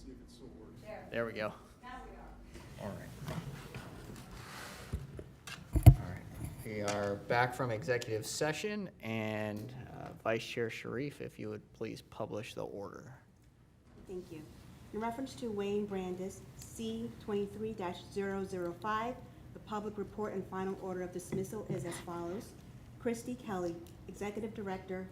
see if it still works. There we go. Now we are. All right. All right. We are back from executive session, and Vice Chair Sharif, if you would please publish the order. Thank you. In reference to Wayne Brandis, C 23-005, the public report and final order of dismissal is as follows. Christy Kelly, Executive Director.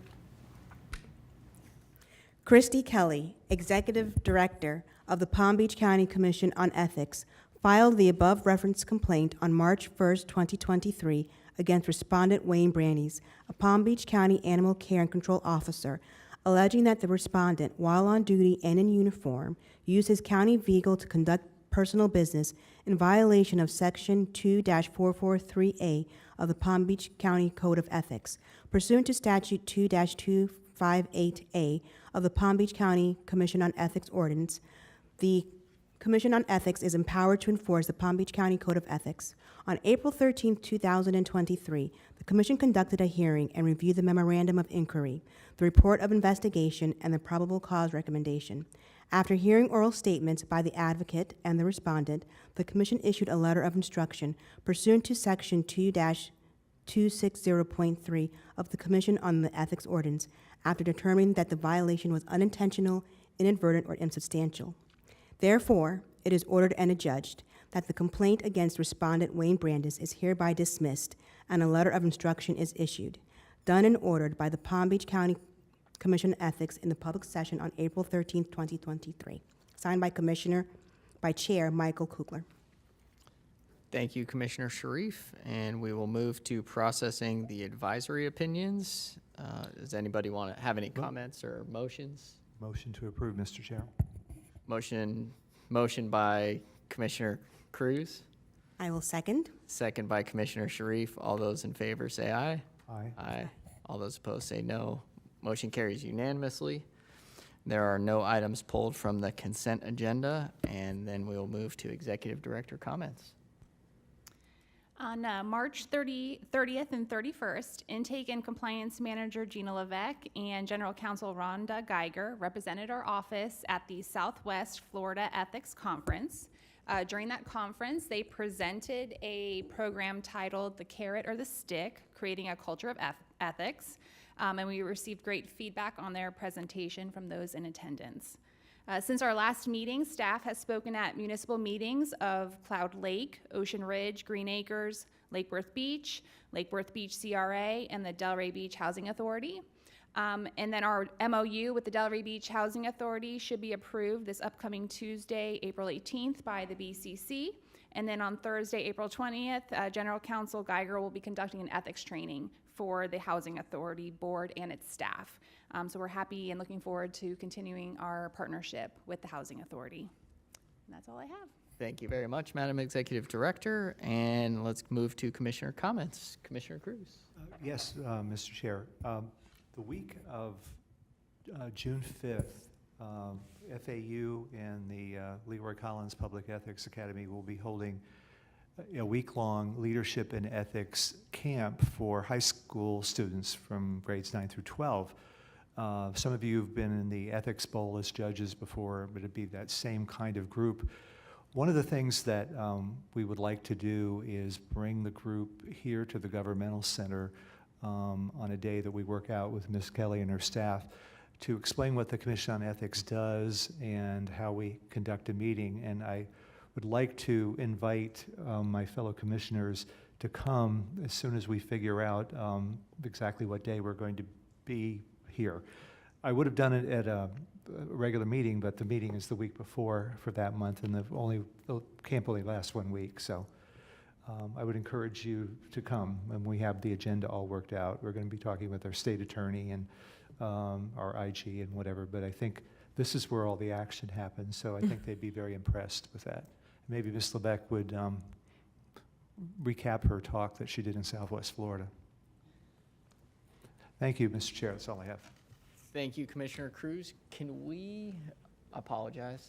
Christy Kelly, Executive Director of the Palm Beach County Commission on Ethics, filed the above referenced complaint on March 1st, 2023 against respondent Wayne Brandis, a Palm Beach County Animal Care and Control Officer, alleging that the respondent, while on duty and in uniform, used his county vehicle to conduct personal business in violation of Section 2-443A of the Palm Beach County Code of Ethics, pursuant to Statute 2-258A of the Palm Beach County Commission on Ethics Ordinance. The Commission on Ethics is empowered to enforce the Palm Beach County Code of Ethics. On April 13, 2023, the Commission conducted a hearing and reviewed the Memorandum of Inquiry, the Report of Investigation, and the Probable Cause Recommendation. After hearing oral statements by the advocate and the respondent, the Commission issued a letter of instruction pursuant to Section 2-260.3 of the Commission on the Ethics Ordinance after determining that the violation was unintentional, inadvertent, or insubstantial. Therefore, it is ordered and adjudged that the complaint against respondent Wayne Brandis is hereby dismissed and a letter of instruction is issued, done and ordered by the Palm Beach County Commission on Ethics in the public session on April 13, 2023. Signed by Chair Michael Kugler. Thank you, Commissioner Sharif, and we will move to processing the advisory opinions. Does anybody want to have any comments or motions? Motion to approve, Mr. Chair. Motion by Commissioner Cruz, I will second. second by Commissioner Sharif. All those in favor say aye. Aye. Aye. All those opposed say no. Motion carries unanimously. There are no items pulled from the consent agenda, and then we will move to Executive Director comments. On March 30th and 31st, Intake and Compliance Manager Gina Levesque and General Counsel Rhonda Geiger represented our office at the Southwest Florida Ethics Conference. During that conference, they presented a program titled The Carrot or the Stick, Creating a Culture of Ethics, and we received great feedback on their presentation from those in attendance. Since our last meeting, staff has spoken at municipal meetings of Cloud Lake, Ocean Ridge, Green Acres, Lake Worth Beach CRA, and the Delray Beach Housing Authority. And then our MOU with the Delray Beach Housing Authority should be approved this upcoming Tuesday, April 18th by the BCC. And then on Thursday, April 20th, General Counsel Geiger will be conducting an ethics training for the Housing Authority Board and its staff. So we're happy and looking forward to continuing our partnership with the Housing Authority. And that's all I have. Thank you very much, Madam Executive Director, and let's move to Commissioner comments. Commissioner Cruz. Yes, Mr. Chair. The week of June 5th, FAU and the Leroy Collins Public Ethics Academy will be holding a week-long leadership and ethics camp for high school students from grades 9 through 12. Some of you have been in the Ethics Bowl as judges before, but it'd be that same kind of group. One of the things that we would like to do is bring the group here to the Governmental Center on a day that we work out with Ms. Kelly and her staff to explain what the Commission on Ethics does and how we conduct a meeting. And I would like to invite my fellow commissioners to come as soon as we figure out exactly what day we're going to be here. I would have done it at a regular meeting, but the meeting is the week before for that month, and the camp only lasts 1 week. So I would encourage you to come when we have the agenda all worked out. We're going to be talking with our state attorney and our IG and whatever, but I think this is where all the action happens, so I think they'd be very impressed with that. Maybe Ms. Lebeck would recap her talk that she did in Southwest Florida. Thank you, Mr. Chair. That's all I have. Thank you, Commissioner Cruz. Can we apologize?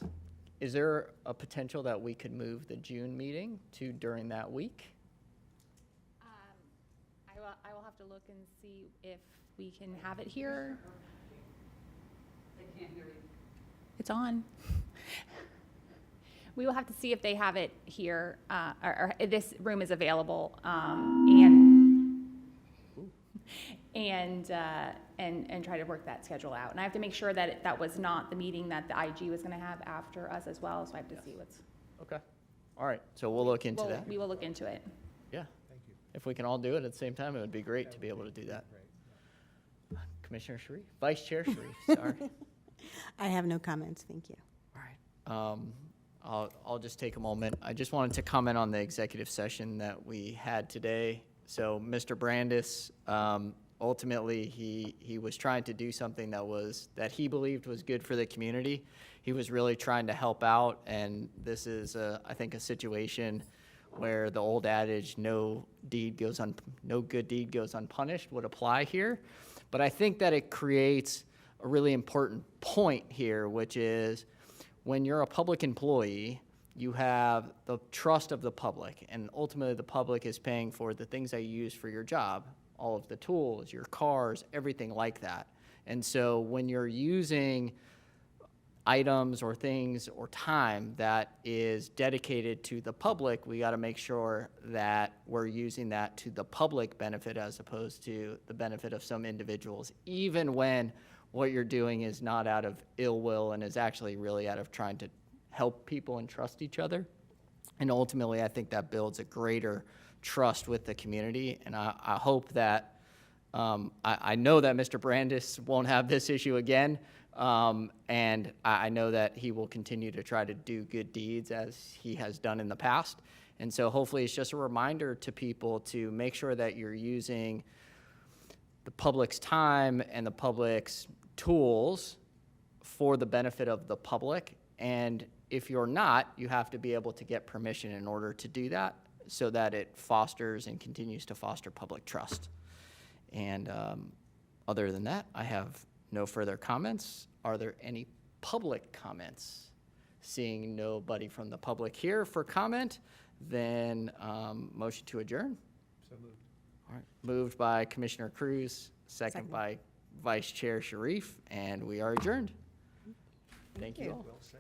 Is there a potential that we could move the June meeting to during that week? I will have to look and see if we can have it here. They can't hear you. It's on. We will have to see if they have it here, or if this room is available, and try to work that schedule out. And I have to make sure that that was not the meeting that the IG was gonna have after us as well, so I have to see what's. Okay. All right, so we'll look into that. We will look into it. Yeah. If we can all do it at the same time, it would be great to be able to do that. Commissioner Sharif, Vice Chair Sharif, sorry. I have no comments, thank you. All right. I'll just take a moment. I just wanted to comment on the executive session that we had today. So Mr. Brandis, ultimately, he was trying to do something that he believed was good for the community. He was really trying to help out, and this is, I think, a situation where the old adage, no good deed goes unpunished, would apply here. But I think that it creates a really important point here, which is when you're a public employee, you have the trust of the public, and ultimately the public is paying for the things that you use for your job, all of the tools, your cars, everything like that. And so when you're using items or things or time that is dedicated to the public, we got to make sure that we're using that to the public benefit as opposed to the benefit of some individuals, even when what you're doing is not out of ill will and is actually really out of trying to help people and trust each other. And ultimately, I think that builds a greater trust with the community. And I hope that, I know that Mr. Brandis won't have this issue again. And I know that he will continue to try to do good deeds as he has done in the past. And so hopefully it's just a reminder to people to make sure that you're using the public's time and the public's tools for the benefit of the public. And if you're not, you have to be able to get permission in order to do that so that it fosters and continues to foster public trust. And other than that, I have no further comments. Are there any public comments? Seeing nobody from the public here for comment, then motion to adjourn. So moved. All right, moved by Commissioner Cruz, second Second. by Vice Chair Sharif, and we are adjourned. Thank you all. Well said.